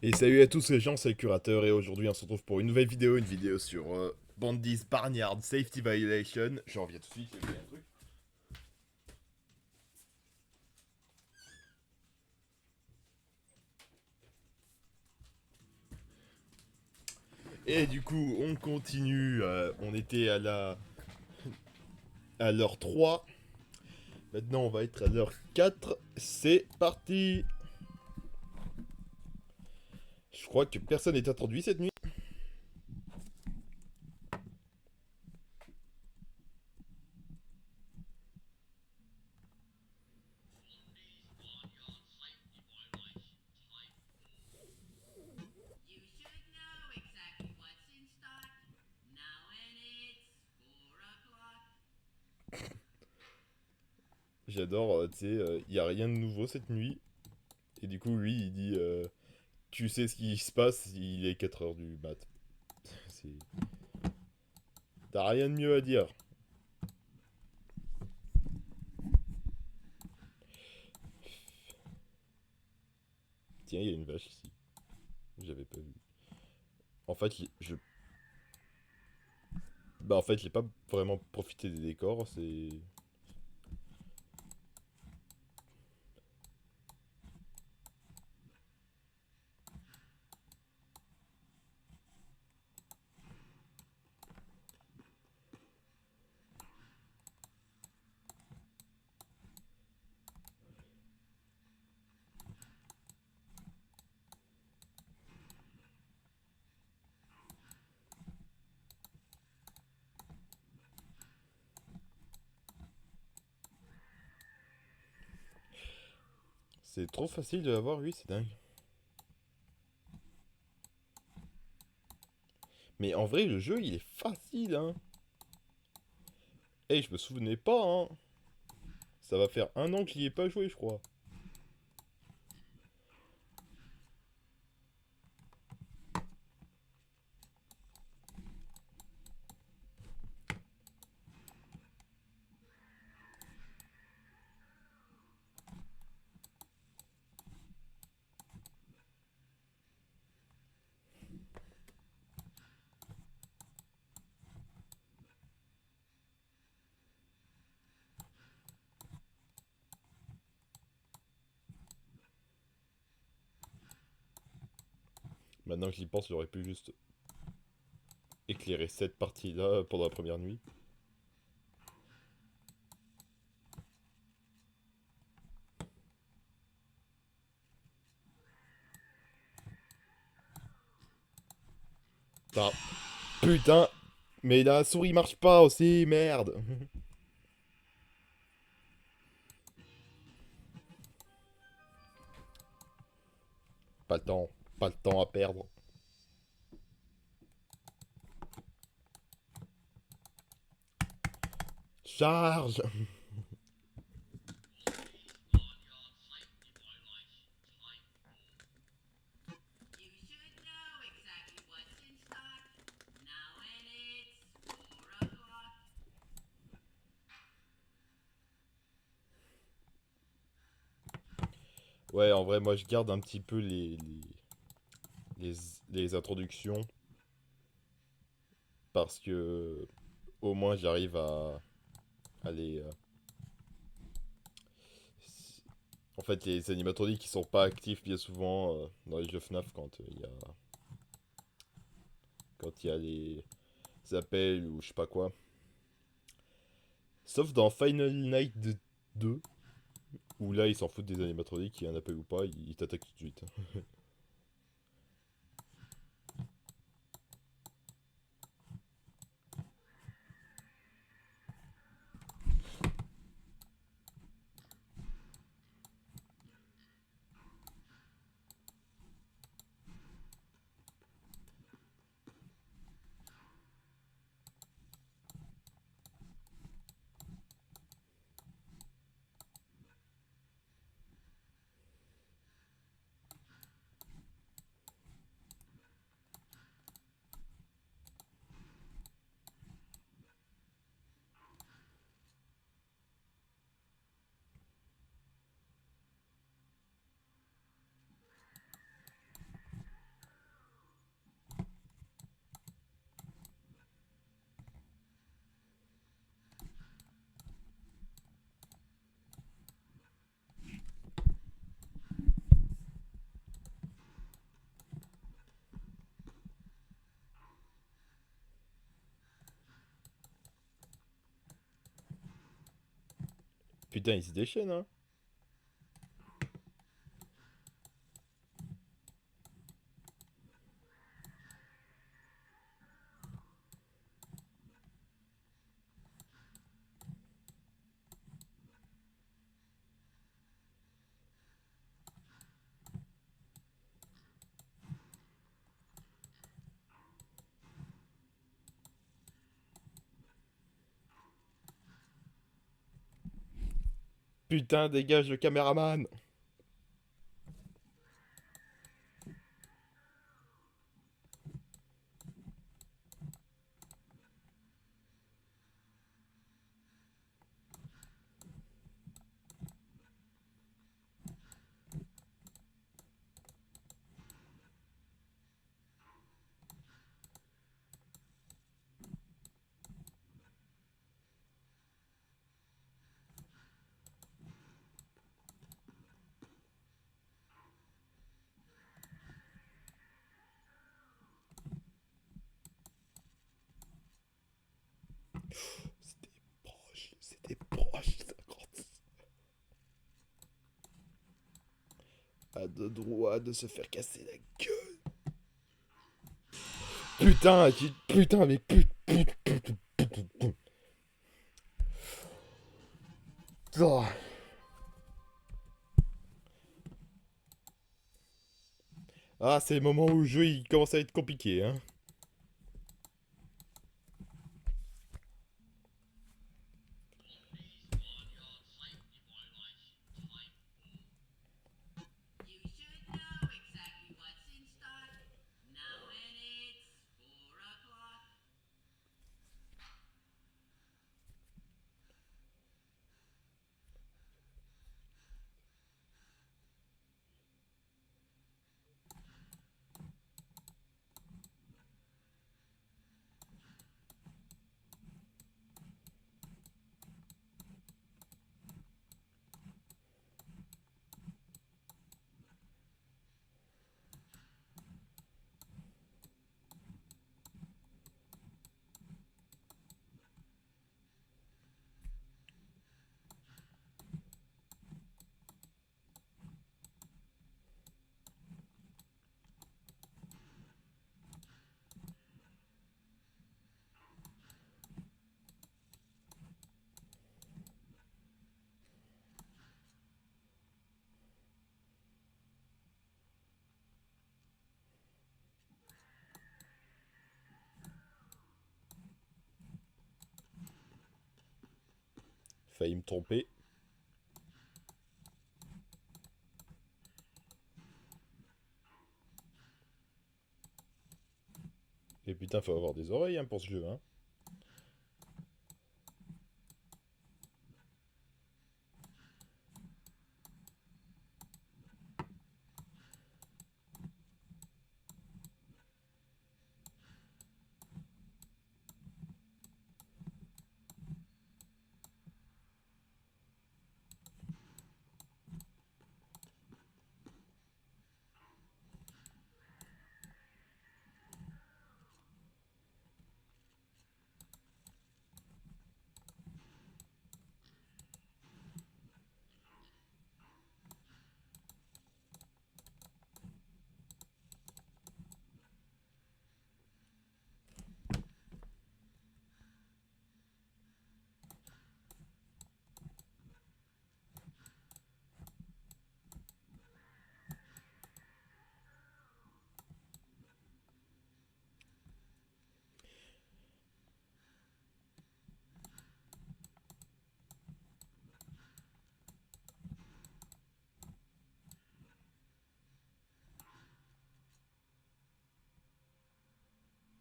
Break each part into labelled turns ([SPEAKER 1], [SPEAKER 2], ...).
[SPEAKER 1] Et salut à tous les gens, c'est le curateur et aujourd'hui on se retrouve pour une vidéo sur Bandits Barnyard Safety Violation. J'en reviens tout de suite, j'ai oublié un truc. Et du coup, on continue, on était à l'heure 3. Maintenant on va être à l'heure 4. C'est parti. Je crois que personne n'est introduit cette nuit.
[SPEAKER 2] You should know exactly what's in stock. Now and it's 4 o'clock.
[SPEAKER 1] J'adore, tu sais, il y a rien de nouveau cette nuit. Et du coup, lui, il dit, tu sais ce qui se passe, il est 4 heures du mat. C'est... T'as rien de mieux à dire. Tiens, il y a une vache ici. J'avais pas vu. En fait, bah en fait, j'ai pas vraiment profité des décors, c'est... C'est trop facile de l'avoir, lui, c'est dingue. Mais en vrai, le jeu, il est facile, hein. Eh, je me souvenais pas, hein. Ça va faire un an que j'y ai pas joué, je crois. Maintenant que j'y pense, j'aurais pu juste éclairer cette partie-là pendant la première nuit. Ah, putain. Mais la souris marche pas aussi, merde. Pas le temps, pas le temps à perdre. Charge.
[SPEAKER 2] Barnyard safety violation type 4. You should know exactly what's in stock. Now and it's 4 o'clock.
[SPEAKER 1] Ouais, en vrai, moi, je garde un petit peu les, les introductions parce que au moins j'arrive à les... en fait, les animatroniques qui sont pas actifs bien souvent dans les jeux FNAF quand il y a les appels ou je sais pas quoi. Sauf dans Final Night 2, où là ils s'en foutent des animatroniques, qu'il y a un appel ou pas, ils t'attaquent tout de suite. Putain, il se déchaîne, hein. Putain, dégage le caméraman. C'était proche, ça compte. À deux doigts de se faire casser la gueule. Putain, putain, mais putain. Ah, c'est le moment où le jeu il commence à être compliqué, hein.
[SPEAKER 2] You should know exactly what's in stock. Now and it's 4 o'clock.
[SPEAKER 1] Failli me tromper. Et putain, faut avoir des oreilles hein, pour ce jeu, hein.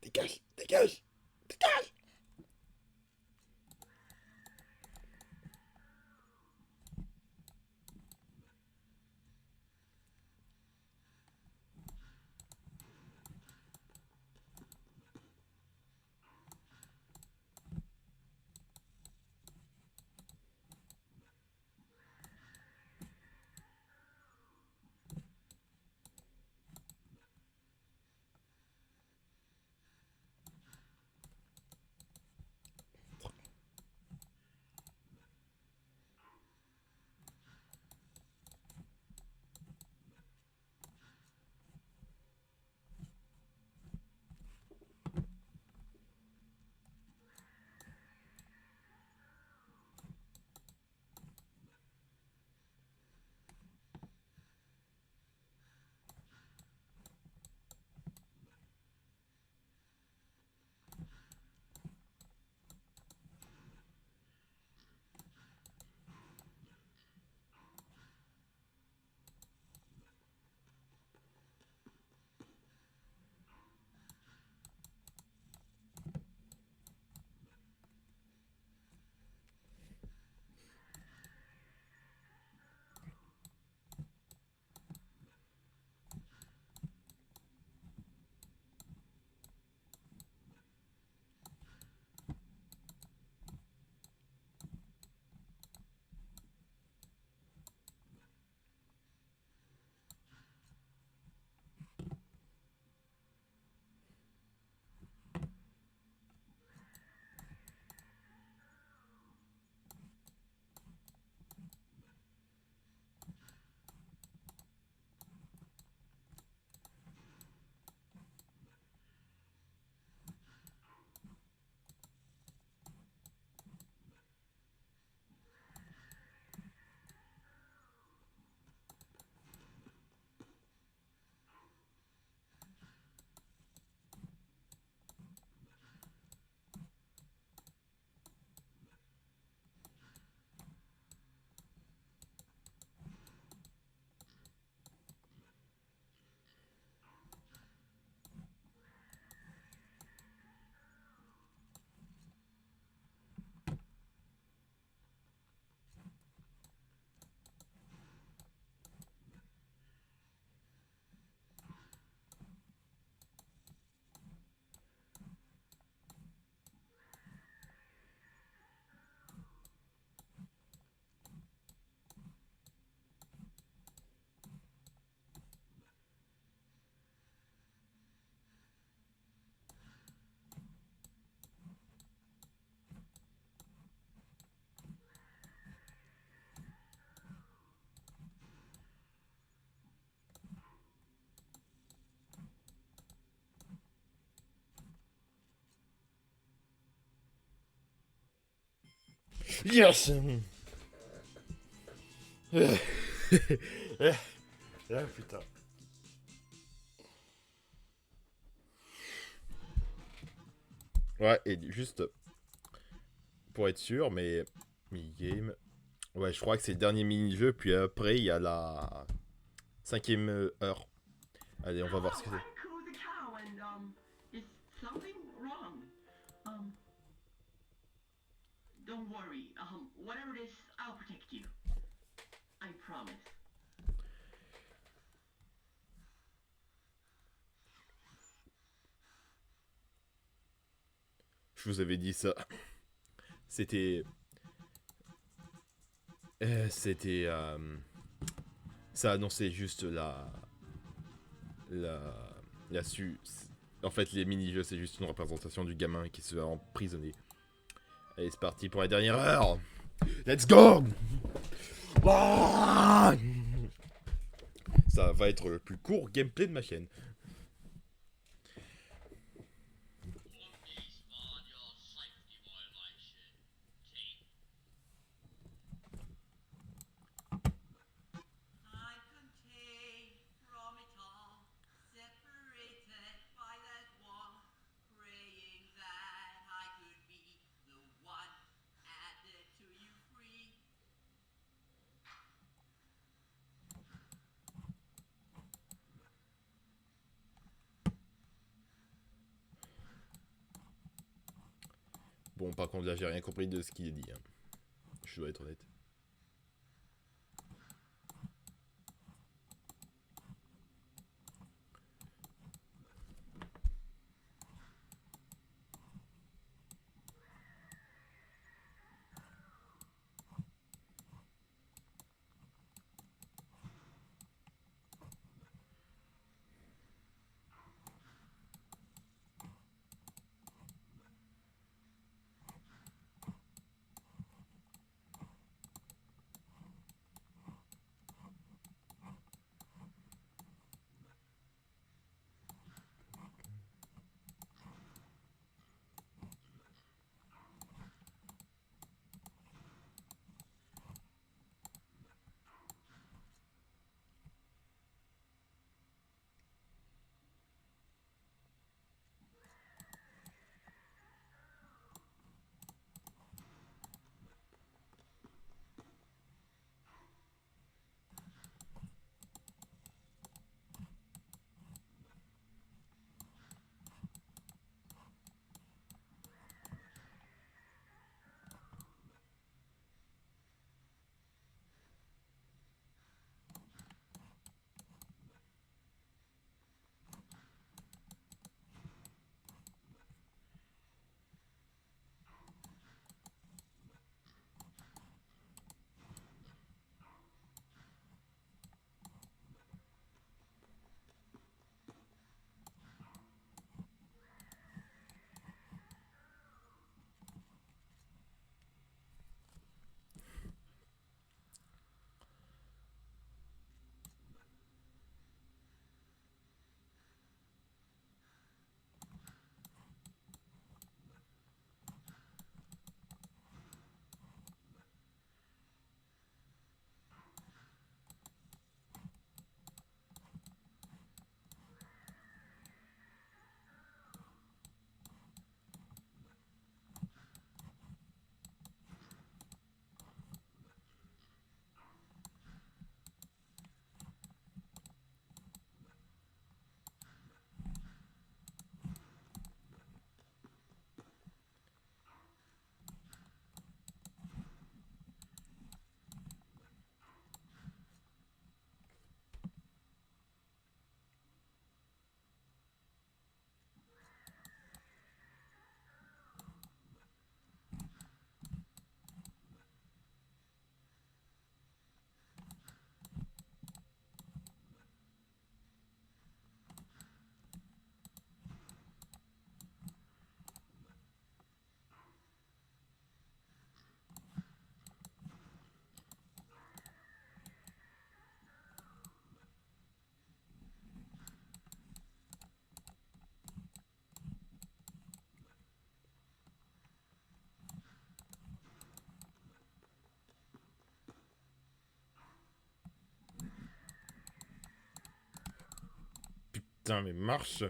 [SPEAKER 1] Dégage, dégage, dégage. Yes. Ah putain. Ouais, et juste pour être sûr, mais mini-game. Ouais, je crois que c'est le dernier mini-jeu, puis après il y a la cinquième heure. Allez, on va voir ce que
[SPEAKER 3] Oh,
[SPEAKER 1] c'est.
[SPEAKER 3] I'm Coo the cow, and is something wrong? Um, don't worry. Whatever it is, I'll protect you. I promise.
[SPEAKER 1] Je vous avais dit ça. C'était. C'était. Ça annonçait juste La. La su. En fait, les mini-jeux, c'est juste une représentation du gamin qui se fait emprisonner. Allez, c'est parti pour la dernière heure. Let's go. Ah, ça va être le plus court gameplay de ma chaîne.
[SPEAKER 2] Please find your safety violation. Teeth. I contain from it all, separated by that wall, praying that I could be the one added to you free.
[SPEAKER 1] Bon, par contre, là, j'ai rien compris de ce qu'il a dit. Hein. Je dois être honnête. putain, mais marche.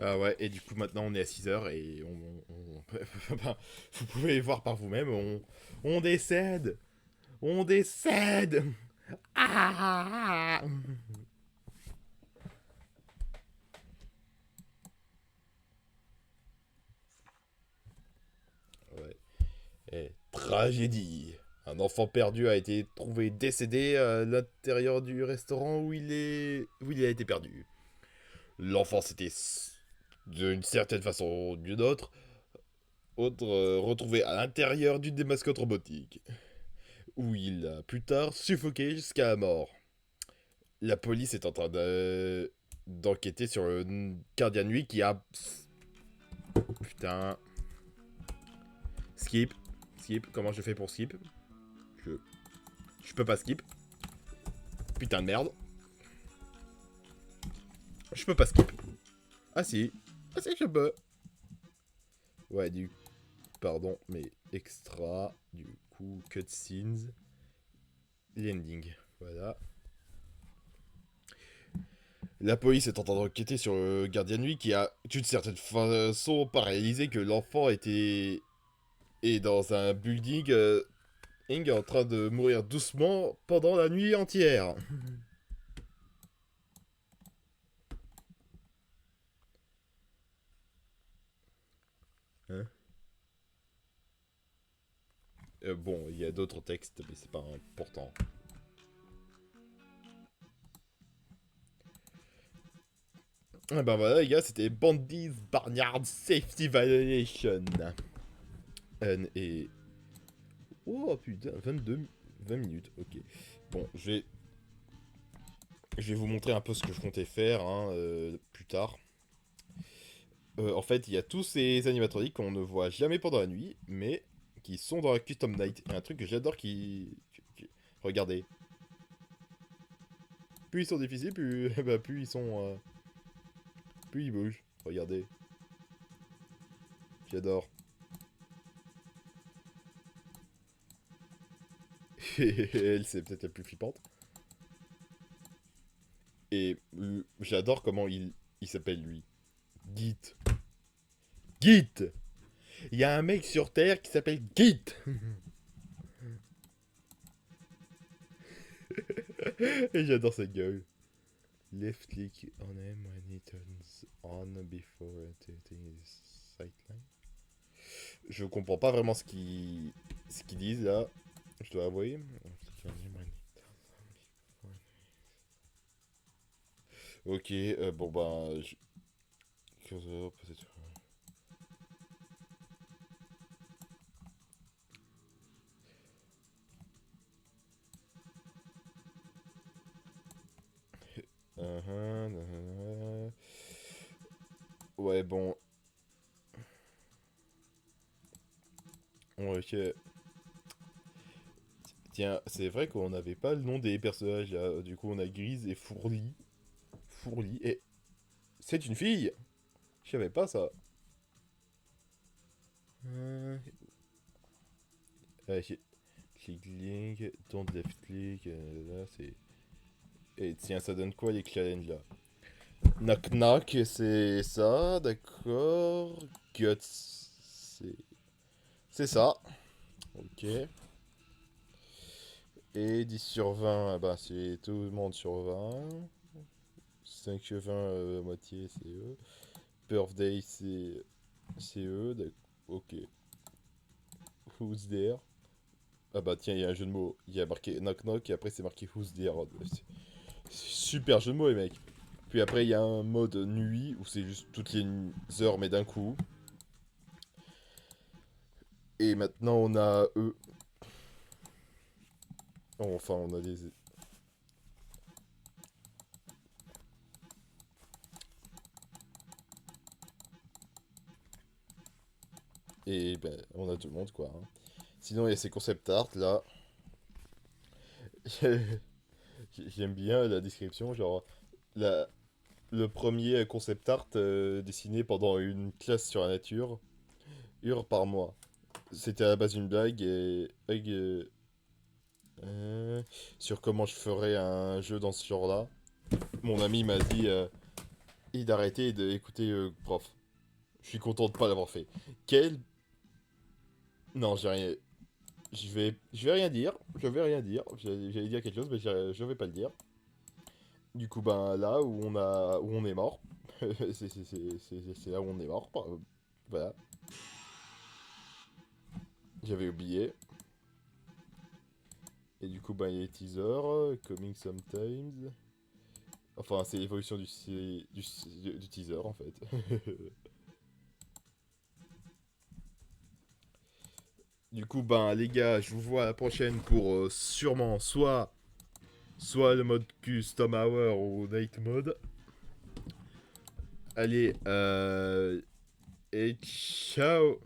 [SPEAKER 1] Ah ouais, et du coup maintenant on est à 6 heures et vous pouvez voir par vous-même, on décède. On décède. Ah. Ouais. Et tragédie. Un enfant perdu a été trouvé décédé à l'intérieur du restaurant où il a été perdu. L'enfant s'était, d'une certaine façon ou d'une autre retrouvé à l'intérieur d'une des mascottes robotiques, où il a plus tard suffoqué jusqu'à la mort. La police est en train d'enquêter sur le gardien de nuit qui a... Putain... Skip. Skip. Comment je fais pour skip? Je... Je peux pas skip. Putain de merde. Je peux pas skip. Ah si. Ah si, je peux. Ouais, Pardon, mais extra. Du coup, cutscenes. L'ending. Voilà. La police est en train d'enquêter sur le gardien de nuit qui a, d'une certaine façon, pas réalisé que l'enfant est dans un building en train de mourir doucement pendant la nuit entière. Hein? Bon, il y a d'autres textes, mais c'est pas important. Ah ben voilà les gars, c'était Bandits Barnyard Safety Violation. Et... Oh putain, 20 minutes, ok. Bon, je vais vous montrer un peu ce que je comptais faire hein, plus tard. En fait, il y a tous ces animatroniques qu'on ne voit jamais pendant la nuit, mais qui sont dans la Custom Night. Et un truc que j'adore Regardez. Plus ils sont difficiles, plus, bah, plus ils sont... plus ils bougent. Regardez. J'adore. Elle, c'est peut-être la plus flippante. Et j'adore comment il s'appelle, lui. Git. Git. Il y a un mec sur Terre qui s'appelle Git. Et j'adore cette gueule. Left click on him when he turns on before activating his sightline. Je comprends pas vraiment ce qu'ils disent là. Je dois avouer. Ok, bon ben... Peut-être... Ouais, bon... Ok. Tiens, c'est vrai qu'on n'avait pas le nom des personnages, là. Du coup, on a Grise et Fourli. Fourli, et... C'est une fille! Je savais pas ça. Ouais, click link, don't left click, là c'est... Et tiens, ça donne quoi les challenges là? Knock knock, c'est ça, d'accord. Guts, c'est... C'est ça, ok. Et 10 sur 20, ah bah c'est tout le monde sur 20. 5 sur 20, moitié, c'est eux. Birthday, c'est eux, ok. Who's there? Ah bah tiens, il y a un jeu de mots. Il y a marqué knock knock et après c'est marqué who's there. Super jeu de mots les mecs. Puis après il y a un mode nuit où c'est juste toutes les heures mais d'un coup. Et maintenant on a eux. Enfin on a des... Et ben on a tout le monde quoi, hein. Sinon il y a ces concept art là. J'aime bien la description, genre le premier concept art dessiné pendant une classe sur la nature, heure par mois. C'était à la base une blague et euh, sur comment je ferais un jeu dans ce genre-là. Mon ami m'a dit d'arrêter d'écouter prof. Je suis content de pas l'avoir fait. Quel... Non, j'ai rien... Je vais rien dire. Je vais rien dire. J'allais dire quelque chose, mais je vais pas le dire. Du coup, ben là où on est mort. C'est là où on est mort. Voilà. J'avais oublié. Et du coup, ben il y a les teasers, coming sometimes. Enfin, c'est l'évolution du teaser en fait. Du coup, ben les gars, je vous vois à la prochaine pour sûrement soit le mode custom hour ou night mode. Allez, et ciao.